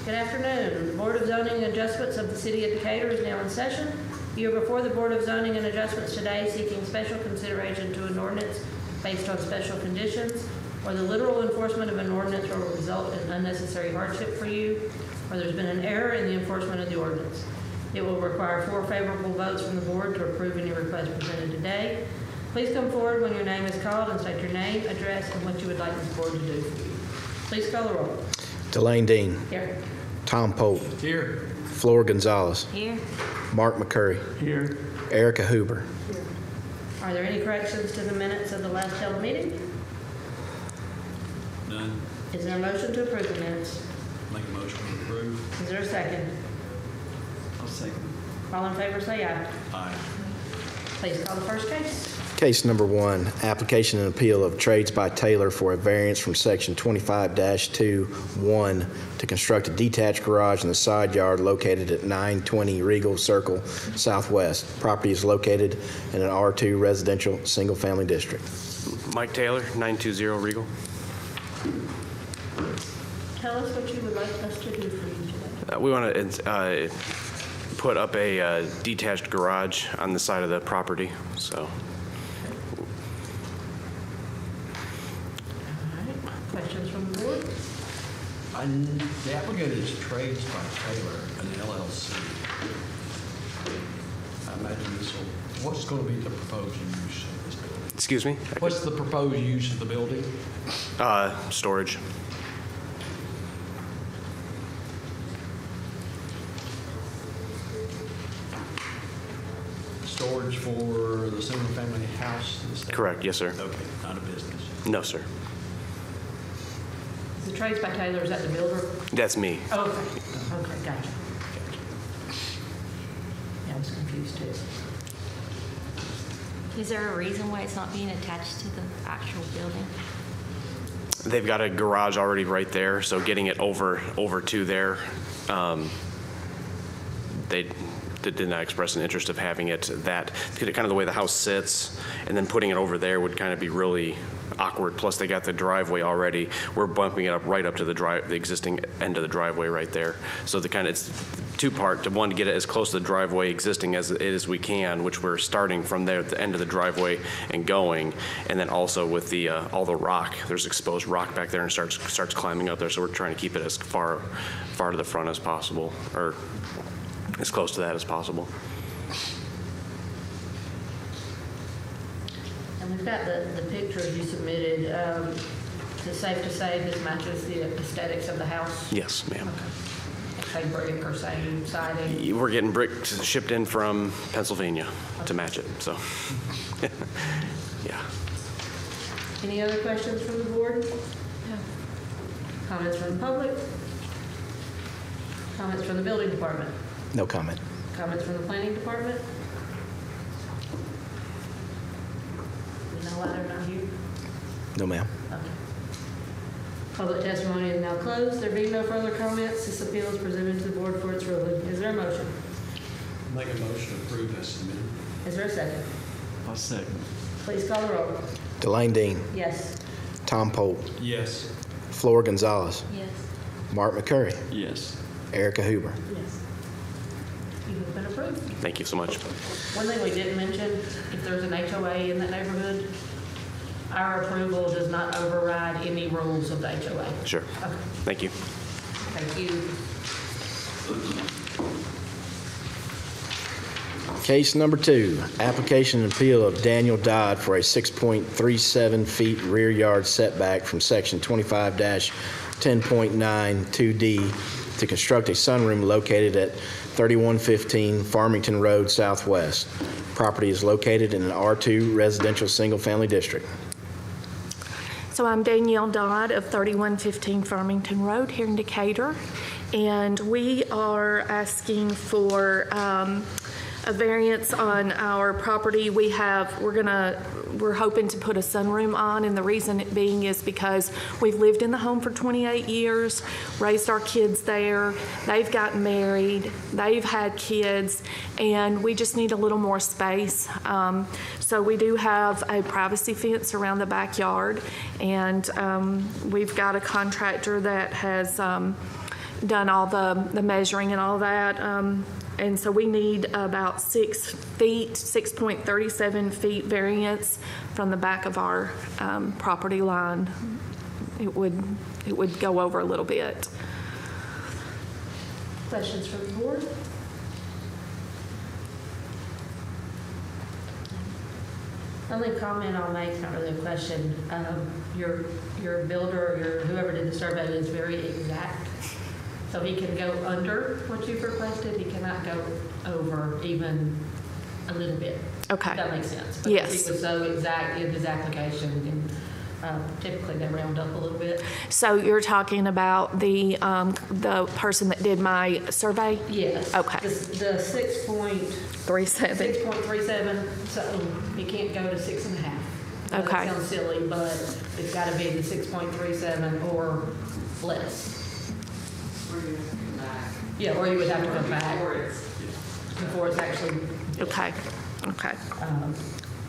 Good afternoon. The Board of Zoning and Adjustments of the City of Decatur is now in session. You are before the Board of Zoning and Adjustments today seeking special consideration to an ordinance based on special conditions, or the literal enforcement of an ordinance will result in unnecessary hardship for you, or there's been an error in the enforcement of the ordinance. It will require 4 favorable votes from the board to approve any request presented today. Please come forward when your name is called and state your name, address, and what you would like this board to do for you. Please call the roll. Delane Dean. Here. Tom Pope. Here. Flora Gonzalez. Here. Mark McCurry. Here. Erica Huber. Are there any corrections to the minutes of the last held meeting? None. Is there a motion to approve the minutes? Make a motion to approve. Is there a second? I'll second. All in favor say aye. Aye. Please call the first case. Case number 1, application and appeal of Trades by Taylor for a variance from section 25-2-1 to construct a detached garage in the side yard located at 920 Regal Circle Southwest. Property is located in an R2 residential single-family district. Mike Taylor, 920 Regal. Tell us what you would like us to do for you today. We want to put up a detached garage on the side of the property, so. All right. Questions from the board? The applicant is Trades by Taylor, an LLC. I imagine this will, what's going to be the proposed use of this building? Excuse me? What's the proposed use of the building? Storage. Storage for the single-family house? and stuff? Correct, yes, sir. Okay, not a business. No, sir. The Trades by Taylor, is that the builder? That's me. Oh, okay. Okay, gotcha. Yeah, I was confused too. Is there a reason why it's not being attached to the actual building? They've got a garage already right there, so getting it over to there, they did not express an interest of having it that, kind of the way the house sits, and then putting it over there would kind of be really awkward. Plus, they got the driveway already. We're bumping it up right up to the existing end of the driveway right there. So it's two-part. One, to get it as close to the driveway existing as it is we can, which we're starting from there at the end of the driveway and going, and then also with the all the rock. There's exposed rock back there and starts climbing up there. So we're trying to keep it as far to the front as possible, or as close to that as possible. And we've got the pictures you submitted. Is it safe to say this matches the aesthetics of the house? Yes, ma'am. Same brick or same siding? We're getting brick shipped in from Pennsylvania to match it, so, yeah. Any other questions from the board? No. Comments from the public? Comments from the building department? No comment. Comments from the planning department? You know why they're not here? No, ma'am. Okay. Public testimony is now closed. There being no further comments, this appeal is presented to the board for its ruling. Is there a motion? Make a motion to approve as submitted. Is there a second? I'll second. Please call the roll. Delane Dean. Yes. Tom Pope. Yes. Flora Gonzalez. Yes. Mark McCurry. Yes. Erica Huber. Yes. You have been approved. Thank you so much. One thing we didn't mention, if there's an HOA in that neighborhood, our approval does not override any rules of the HOA. Sure. Okay. Thank you. Thank you. Case number 2, application and appeal of Daniel Dodd for a 6.37 feet rear yard setback from section 25-10.92D to construct a sunroom located at 3115 Farmington Road Southwest. Property is located in an R2 residential single-family district. So I'm Danielle Dodd of 3115 Farmington Road here in Decatur, and we are asking for a variance on our property. We're hoping to put a sunroom on, and the reason it being is because we've lived in the home for 28 years, raised our kids there, they've gotten married, they've had kids, and we just need a little more space. So we do have a privacy fence around the backyard, and we've got a contractor that has done all the measuring and all that. And so we need about 6 feet, 6.37 feet variance from the back of our property line. It would go over a little bit. Questions from the board? Only comment I'll make, it's not really a question. Your builder, or whoever did the survey is very exact. So he can go under what you've requested, he cannot go over even a little bit. Okay. If that makes sense. Because Yes. he was so exact in his application, and typically they round up a little bit. So you're talking about the person that did my survey? Yes. Okay. The 37. 6.37, so you can't go to 6.5. Now, Okay. That sounds silly, but it's got to be the 6.37 or less. Yeah, or you would have to come back before it's actually, Okay. Okay.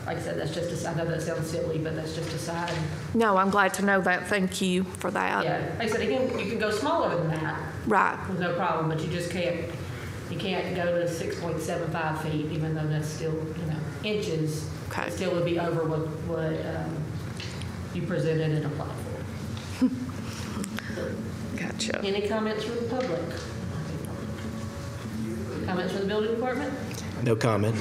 like I said, that's just I know that sounds silly, but that's just a side. No, I'm glad to know that. Thank you for that. Yeah, like I said, again, you can go smaller than that Right. with no problem, but you just can't, you can't go to 6.75 feet, even though that's still, inches. Okay. It still would be over what you presented and applied for. Gotcha. Any comments from the public? Comments from the building department? No comment.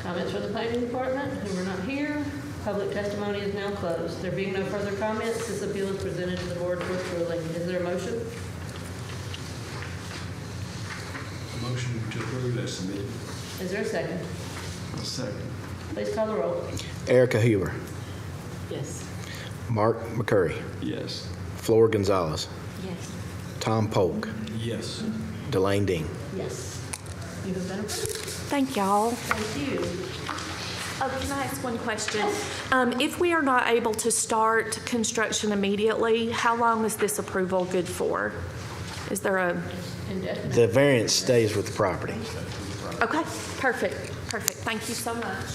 Comments from the planning department, who are not here? Public testimony is now closed. There being no further comments, this appeal is presented to the board for its ruling. Is there a motion? Motion to approve as submitted. Is there a second? A second. Please call the roll. Erica Huber. Yes. Mark McCurry. Yes. Flor Gonzalez. Yes. Tom Polk. Yes. Delane Dean. Yes. You have been approved. Thank y'all. Thank you. Oh, can I ask one question? If we are not able to start construction immediately, how long is this approval good for? Is there a, Indefinite. The variance stays with the property. okay, perfect, perfect. Thank you so much.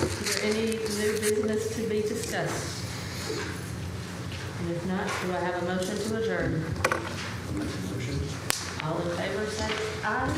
Is there any new business to be discussed? And if not, do I have a motion to adjourn? All in favor, say aye.